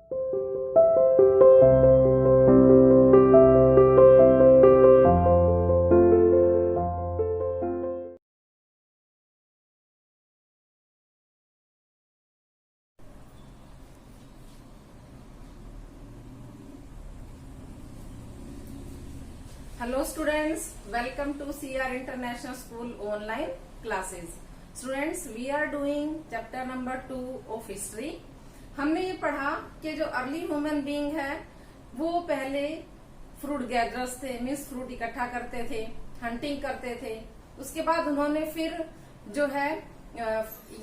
Hello students, welcome to CR International School online classes. Students, we are doing chapter number 2 of history. हमने ये पढ़ा कि जो early human being है वो पहले फ्रूट गैदरर्स थे, मीन्स फ्रूट इकट्ठा करते थे, हंटिंग करते थे। उसके बाद उन्होंने फिर जो है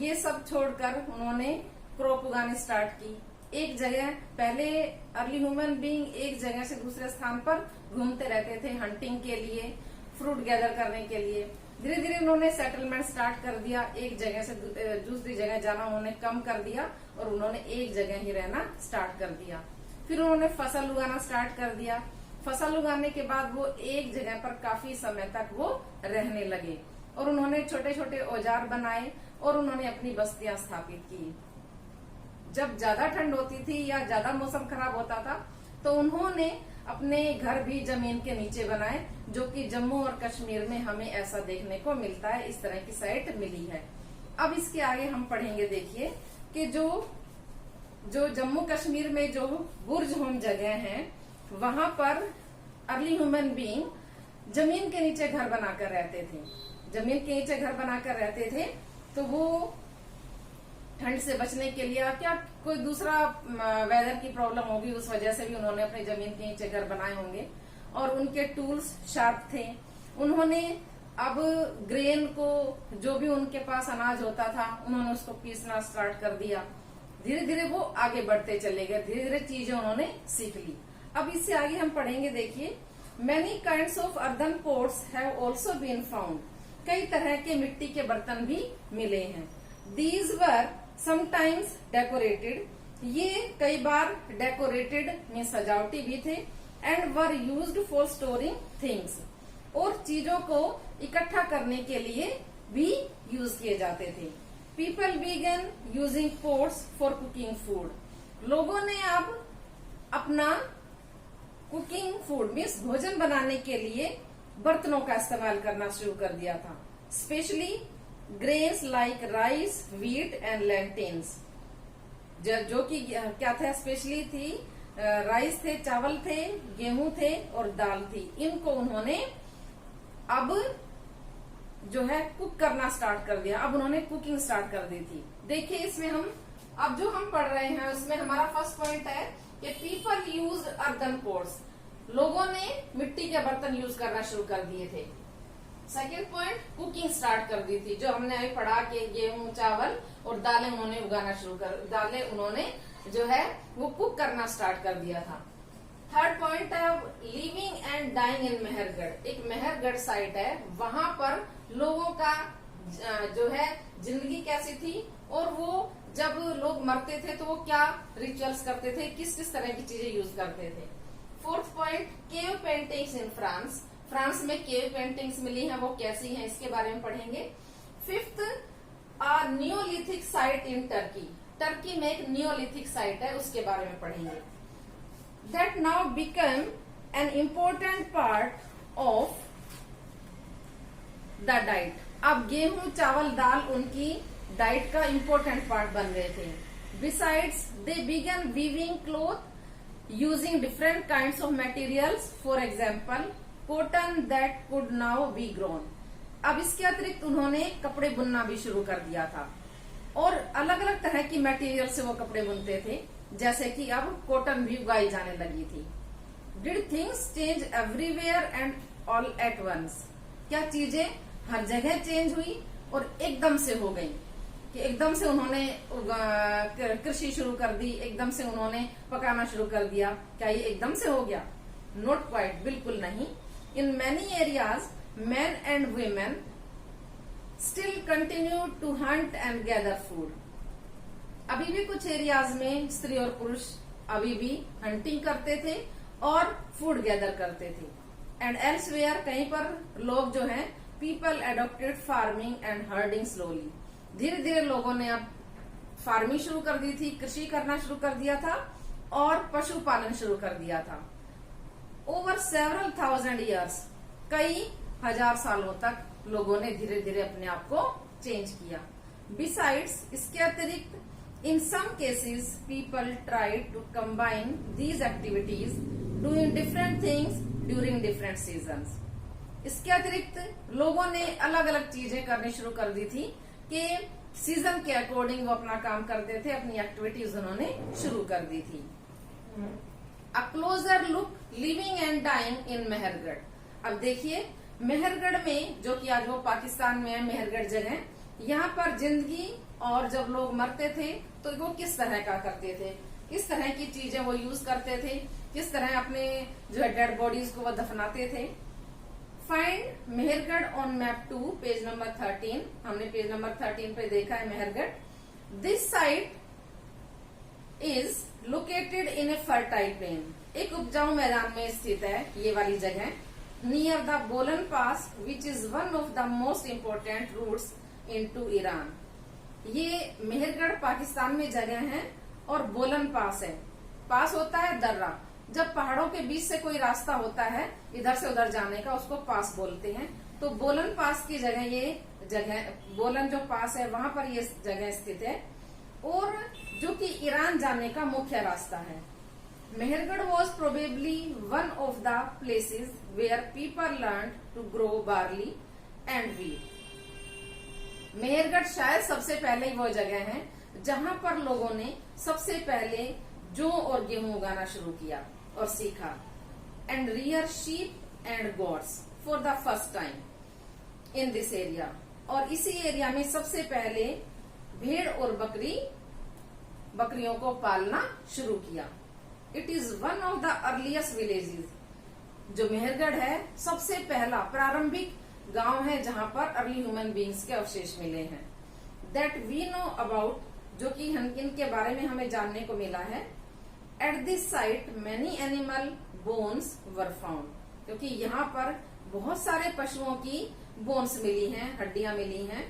ये सब छोड़कर उन्होंने क्रॉप उगानी स्टार्ट की। एक जगह पहले अर्ली ह्यूमन बीइंग एक जगह से दूसरे स्थान पर घूमते रहते थे हंटिंग के लिए, फ्रूट गैदर करने के लिए। धीरे धीरे उन्होंने सेटलमेंट स्टार्ट कर दिया, एक जगह से दूसरी जगह जाना उन्होंने कम कर दिया और उन्होंने एक जगह ही रहना स्टार्ट कर दिया। फिर उन्होंने फसल उगाना स्टार्ट कर दिया। फसल उगाने के बाद वो एक जगह पर काफी समय तक वो रहने लगे और उन्होंने छोटे छोटे औजार बनाए और उन्होंने अपनी बस्तियां स्थापित की। जब ज्यादा ठंड होती थी या ज्यादा मौसम खराब होता था तो उन्होंने अपने घर भी जमीन के नीचे बनाए, जो कि जम्मू और कश्मीर में हमें ऐसा देखने को मिलता है। इस तरह की साइट मिली है। अब इसके आगे हम पढ़ेंगे, देखिए कि जो जम्मू कश्मीर में जो बुर्ज होम जगह है वहां पर अर्ली ह्यूमन बीइंग जमीन के नीचे घर बनाकर रहते थे। जमीन के नीचे घर बनाकर रहते थे तो वो ठंड से बचने के लिए क्या कोई दूसरा वेदर की प्रॉब्लम होगी, उस वजह से भी उन्होंने अपने जमीन के नीचे घर बनाए होंगे। और उनके टूल्स शार्प थे। उन्होंने अब ग्रेन को, जो भी उनके पास अनाज होता था, उन्होंने उसको पीसना स्टार्ट कर दिया। धीरे धीरे वो आगे बढ़ते चले गए, धीरे धीरे चीजें उन्होंने सीख ली। अब इससे आगे हम पढ़ेंगे, देखिए many kinds of earthen pots have also been found. कई तरह के मिट्टी के बर्तन भी मिले हैं। दीज वर समटाइम्स डेकोरेटेड, ये कई बार डेकोरेटेड में सजावटी भी थे। And were used for storing things, और चीजों को इकट्ठा करने के लिए भी यूज किए जाते थे। People began using pots for cooking food. लोगों ने अब अपना कुकिंग फूड मीन्स भोजन बनाने के लिए बर्तनों का इस्तेमाल करना शुरू कर दिया था। Specially grains like rice, wheat and lentils, जो कि क्या था, स्पेशली थी राइस थे, चावल थे, गेहूं थे और दाल थी। इनको उन्होंने अब जो है कुक करना स्टार्ट कर दिया। अब उन्होंने कुकिंग स्टार्ट कर दी थी। देखिए इसमें हम अब जो हम पढ़ रहे हैं उसमें हमारा फर्स्ट पॉइंट है कि पीपल यूज अर्दन पोट्स, लोगों ने मिट्टी के बर्तन यूज करना शुरू कर दिए थे। सेकेंड पॉइंट, कुकिंग स्टार्ट कर दी थी, जो हमने अभी पढ़ा कि गेहूं, चावल और दालें उन्होंने उगाना शुरू कर, दालें उन्होंने जो है वो कुक करना स्टार्ट कर दिया था। थर्ड पॉइंट है living and dying in Mehrgarh. एक मेहरगढ़ साइट है, वहां पर लोगों का जो है जिंदगी कैसी थी और वो जब लोग मरते थे तो वो क्या रिचुअल्स करते थे, किस किस तरह की चीजें यूज करते थे। Fourth point, cave paintings in France. France में केव पेंटिंग्स मिली हैं, वो कैसी हैं इसके बारे में पढ़ेंगे। Fifth, Neolithic site in Turkey. Turkey में एक नियोलिथिक साइट है, उसके बारे में पढ़ेंगे। That now become an important part of the diet. अब गेहूं, चावल, दाल उनकी डाइट का इम्पोर्टेंट पार्ट बन रहे थे। Besides they begin weaving cloth using different kinds of materials, for example cotton that could now B grown. अब इसके अतिरिक्त उन्होंने कपड़े बुनना भी शुरू कर दिया था और अलग अलग तरह की मटेरियल से वो कपड़े बुनते थे, जैसे कि अब कॉटन भी उगाई जाने लगी थी। Did things change everywhere and all at once. क्या चीजें हर जगह चेंज हुई और एकदम से हो गई, कि एकदम से उन्होंने कृषि शुरू कर दी, एकदम से उन्होंने पकाना शुरू कर दिया। क्या ये एकदम से हो गया? नॉट क्वाइट, बिल्कुल नहीं। In many areas, men and women still continue to hunt and gather food. अभी भी कुछ एरियाज में स्त्री और पुरुष अभी भी हंटिंग करते थे और फूड गैदर करते थे। एंड एल्सवेयर, कहीं पर लोग जो हैं, people adopted farming and herding slowly. धीरे धीरे लोगों ने अब फार्मिंग शुरू कर दी थी, कृषि करना शुरू कर दिया था और पशुपालन शुरू कर दिया था। ओवर सेवरल थाउजेंड ईयर्स, कई हजार सालों तक लोगों ने धीरे धीरे अपने आप को चेंज किया। बिसाइड्स, इसके अतिरिक्त in some cases people try to combine these activities doing different things during different seasons. इसके अतिरिक्त लोगों ने अलग अलग चीजें करनी शुरू कर दी थी कि सीजन के अकॉर्डिंग वो अपना काम करते थे, अपनी एक्टिविटीज उन्होंने शुरू कर दी थी। A closer look living and dying in Mehrgarh. अब देखिए मेहरगढ़ में, जो कि आज वो पाकिस्तान में है, मेहरगढ़ जगह, यहाँ पर जिंदगी और जब लोग मरते थे तो वो किस तरह का करते थे, किस तरह की चीजें वो यूज करते थे, किस तरह अपने जो है डेड बॉडीज को वो दफनाते थे। Find Mehrgarh on map 2 page number 13। हमने पेज नंबर 13 पे देखा है Mehrgarh. This site is located in A fertile plain, एक उपजाऊ मैदान में स्थित है ये वाली जगह। Near the Bolan pass which is one of the most important routes into Iran. ये मेहरगढ़ पाकिस्तान में जगह है और बोलन पास है। पास होता है दर्रा, जब पहाड़ों के बीच से कोई रास्ता होता है इधर से उधर जाने का, उसको पास बोलते हैं। तो बोलन पास की जगह, ये जगह बोलन जो पास है वहां पर ये जगह स्थित है और जो कि ईरान जाने का मुख्य रास्ता है। Mehrgarh was probably one of the places where people learn to grow barley and wheat. Mehrgarh शायद सबसे पहले वो जगह है जहां पर लोगों ने सबसे पहले जौ और गेहूं उगाना शुरू किया और सीखा। And rear sheep and goats for the first time in this area. और इसी एरिया में सबसे पहले भेड़ और बकरियों को पालना शुरू किया। It is one of the earliest villages. जो मेहरगढ़ है सबसे पहला प्रारंभिक गांव है जहां पर अर्ली ह्यूमन बींग्स के अवशेष मिले हैं। दैट वी नो अबाउट, जो कि इनके बारे में हमें जानने को मिला है। At this site many animal bones were found, क्योंकि यहाँ पर बहुत सारे पशुओं की बोन्स मिली हैं, हड्डियां मिली हैं।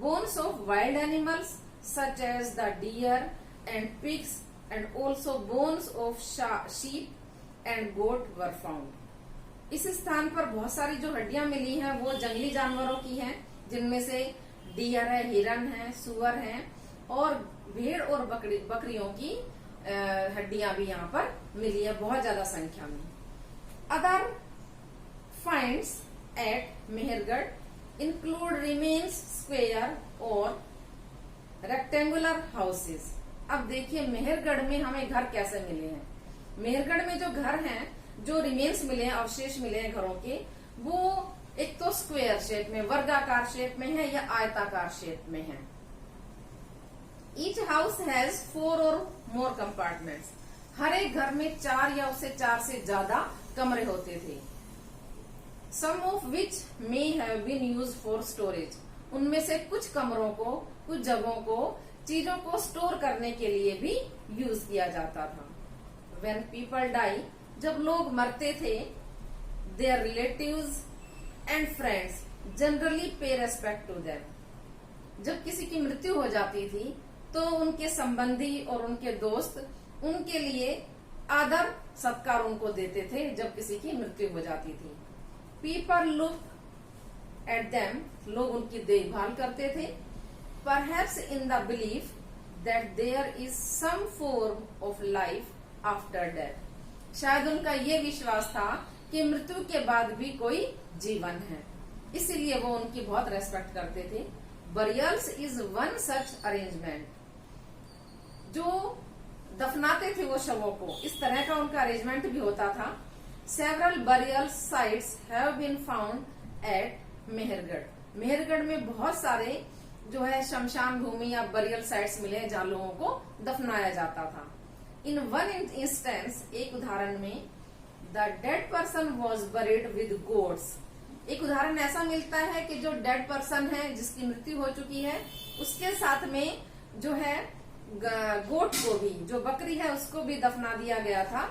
Bones of wild animals such as the deer and pigs and also bones of sheep and goat were found. इस स्थान पर बहुत सारी जो हड्डियां मिली हैं वो जंगली जानवरों की हैं, जिनमें से डियर है, हिरन है, सुअर है और भेड़ और बकरियों की हड्डियां भी यहाँ पर मिली है बहुत ज्यादा संख्या में। Other finds at Mehrgarh include remains square और रेक्टेंगुलर हाउसेस। अब देखिए मेहरगढ़ में हमें घर कैसे मिले हैं। मेहरगढ़ में जो घर हैं, जो रिमेन्स मिले हैं, अवशेष मिले हैं घरों के, वो एक तो स्क्वेयर शेप में, वर्गाकार शेप में है या आयताकार शेप में है। ईच हाउस हैज 4 और मोर कंपार्टमेंट्स। हर एक घर में 4 या उससे 4 से ज्यादा कमरे होते थे। Some of which may have been used for storage. उनमें से कुछ कमरों को, कुछ जगहों को, चीजों को स्टोर करने के लिए भी यूज किया जाता था। When people die, जब लोग मरते थे, their relatives and friends generally pay respect to them। जब किसी की मृत्यु हो जाती थी तो उनके संबंधी और उनके दोस्त उनके लिए आदर सत्कार उनको देते थे जब किसी की मृत्यु हो जाती थी। People look at them, लोग उनकी देखभाल करते थे। Perhaps in the belief that there is some form of life after death। शायद उनका ये विश्वास था कि मृत्यु के बाद भी कोई जीवन है, इसीलिए वो उनकी बहुत रेस्पेक्ट करते थे। Burials is one such arrangement. जो दफनाते थे वो शवों को, इस तरह का उनका अरेंजमेंट भी होता था। Several burial sites have been found at Mehrgarh. Mehrgarh में बहुत सारे जो है शमशान भूमि या बरियल साइट्स मिले जहाँ लोगों को दफनाया जाता था। इन वन इंस्टेंस, एक उदाहरण में, the dead person was buried with goats. एक उदाहरण ऐसा मिलता है कि जो डेड पर्सन है, जिसकी मृत्यु हो चुकी है, उसके साथ में जो है गोट को भी, जो बकरी है, उसको भी दफना दिया गया था।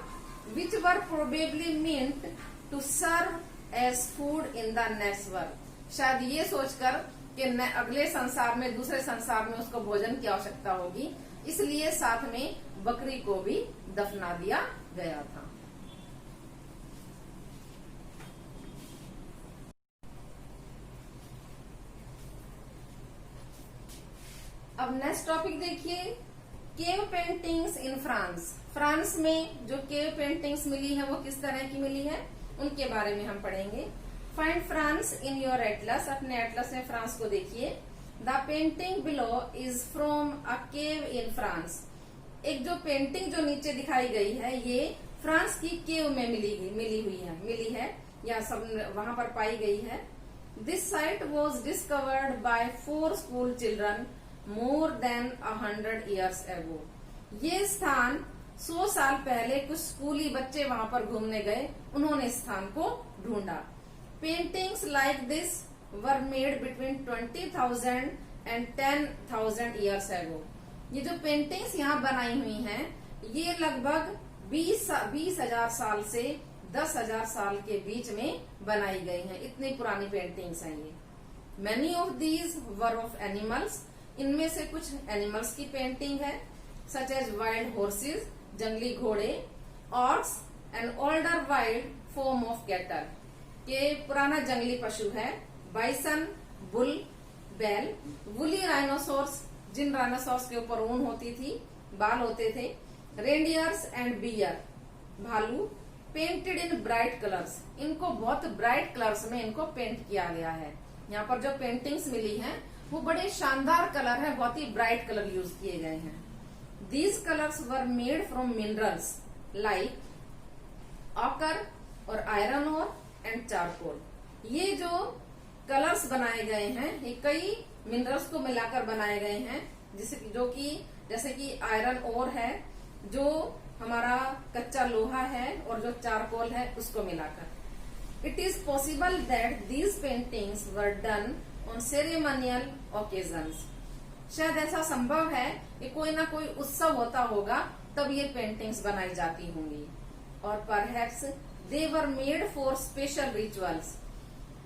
Which were probably meant to serve as food in the next world. शायद ये सोचकर कि अगले संसार में, दूसरे संसार में उसको भोजन की आवश्यकता होगी, इसलिए साथ में बकरी को भी दफना दिया गया था। अब नेक्स्ट टॉपिक देखिए, cave paintings in France. France में जो केव पेंटिंग्स मिली है वो किस तरह की मिली है, उनके बारे में हम पढ़ेंगे। Find France in your Atlas, अपने एटलस में फ्रांस को देखिए। The painting below is from a cave in France. एक जो पेंटिंग जो नीचे दिखाई गई है ये फ्रांस की केव में मिली है या सब वहां पर पाई गई है। This site was discovered by 4 school children more than 100 years ago। ये स्थान 100 साल पहले कुछ स्कूली बच्चे वहां पर घूमने गए, उन्होंने इस स्थान को ढूंढा। Paintings like this were made between 20,000 and 10,000 years ago। ये जो पेंटिंग्स यहाँ बनाई हुई हैं ये लगभग 20,000 साल से 10,000 साल के बीच में बनाई गई हैं। इतनी पुरानी पेंटिंग्स हैं ये। Many of these were of animals, इनमें से कुछ एनिमल्स की पेंटिंग है, सच एज वाइल्ड हॉर्सेज, जंगली घोड़े, ox and older wild form of cattle, के पुराना जंगली पशु है, बाइसन, बुल, बैल, वुली राइनोसोर्स, जिन राइनोसोर्स के ऊपर ऊन होती थी, बाल होते थे, रेंडियर्स एंड बियर, भालू, पेंटेड इन ब्राइट कलर्स, इनको बहुत ब्राइट कलर्स में इनको पेंट किया गया है। यहाँ पर जो पेंटिंग्स मिली हैं वो बड़े शानदार कलर है, बहुत ही ब्राइट कलर यूज किए गए हैं। These colours were made from minerals like occur और आयरन ओर एंड चारकोल। ये जो कलर्स बनाए गए हैं ये कई मिनरल्स को मिलाकर बनाए गए हैं, जैसे कि आयरन ओर है जो हमारा कच्चा लोहा है और जो चारकोल है उसको मिलाकर। It is possible that these paintings were done on ceremonial occasions. शायद ऐसा संभव है कि कोई ना कोई उत्सव होता होगा तब ये पेंटिंग्स बनाई जाती होंगी। और perhaps they were made for special rituals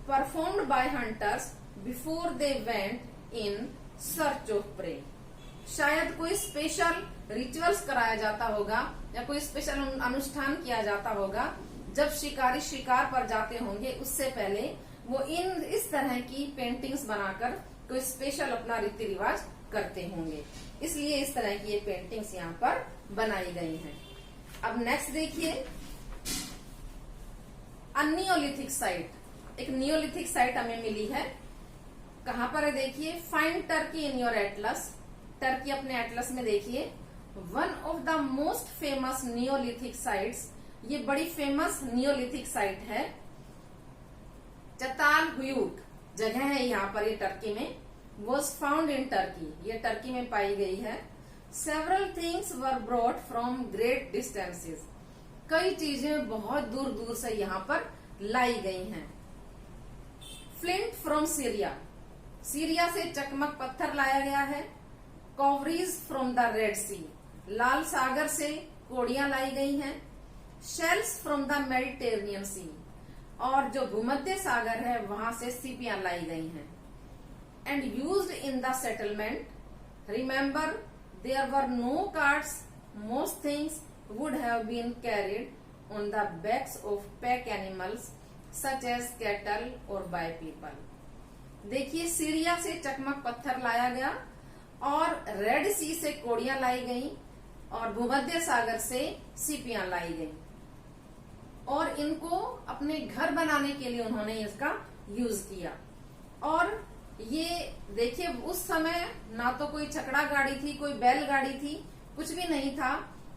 performed by hunters before they went in search of prey. शायद कोई स्पेशल रिचुअल्स कराया जाता होगा या कोई स्पेशल अनुष्ठान किया जाता होगा जब शिकारी शिकार पर जाते होंगे, उससे पहले वो इस तरह की पेंटिंग्स बनाकर कोई स्पेशल अपना रीति रिवाज करते होंगे, इसलिए इस तरह की ये पेंटिंग्स यहाँ पर बनाई गई हैं। अब नेक्स्ट देखिए, नियोलिथिक साइट। एक नियोलिथिक साइट हमें मिली है, कहाँ पर है देखिए, find Turkey in your Atlas. Turkey अपने एटलस में देखिए। One of the most famous Neolithic sites, ये बड़ी फेमस नियोलिथिक साइट है, चतालहुयूट जगह है यहाँ पर, ये टर्की में, वॉज फाउंड इन टर्की, ये टर्की में पाई गई है। Several things were brought from great distances, कई चीजें बहुत दूर दूर से यहाँ पर लाई गई हैं। फ्लिंट फ्रॉम सीरिया, सीरिया से चकमक पत्थर लाया गया है। कॉवरीज फ्रॉम द रेड सी, लाल सागर से कोड़ियां लाई गई हैं। शेल्स फ्रॉम द मेडिटेरेनियन सी, और जो भूमध्य सागर है वहां से सीपियां लाई गई हैं। And used in the settlement, remember there were no carts, most things would have been carried on the backs of pack animals such as cattle और बाय पीपल। देखिए, सीरिया से चकमक पत्थर लाया गया और रेड सी से कोड़ियां लाई गई और भूमध्य सागर से सीपियां लाई गई, और इनको अपने घर बनाने के लिए उन्होंने इसका यूज किया। और ये देखिए, उस समय ना तो कोई छकड़ा गाड़ी थी, कोई बैलगाड़ी थी, कुछ भी नहीं था।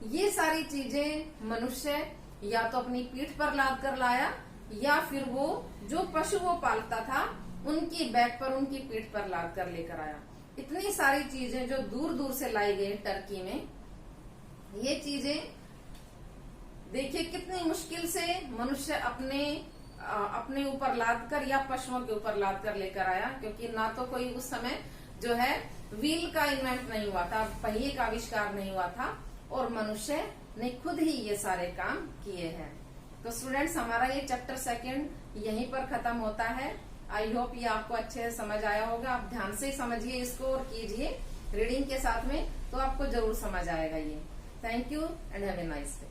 ये सारी चीजें मनुष्य या तो अपनी पीठ पर लाद कर लाया या फिर वो जो पशु वो पालता था उनकी बैक पर, उनकी पीठ पर लाद कर लेकर आया। इतनी सारी चीजें जो दूर दूर से लाई गई टर्की में, ये चीजें देखिए कितनी मुश्किल से मनुष्य अपने ऊपर लाद कर या पशुओं के ऊपर लाद कर लेकर आया, क्योंकि ना तो कोई उस समय जो है व्हील का इन्वेंट नहीं हुआ था, पहिए का आविष्कार नहीं हुआ था, और मनुष्य ने खुद ही ये सारे काम किए हैं। तो स्टूडेंट्स, हमारा ये चैप्टर 2 यहीं पर खत्म होता है। आई होप ये आपको अच्छे से समझ आया होगा। आप ध्यान से समझिए इसको और कीजिए रीडिंग के साथ में, तो आपको जरूर समझ आएगा ये। Thank you and have a nice day.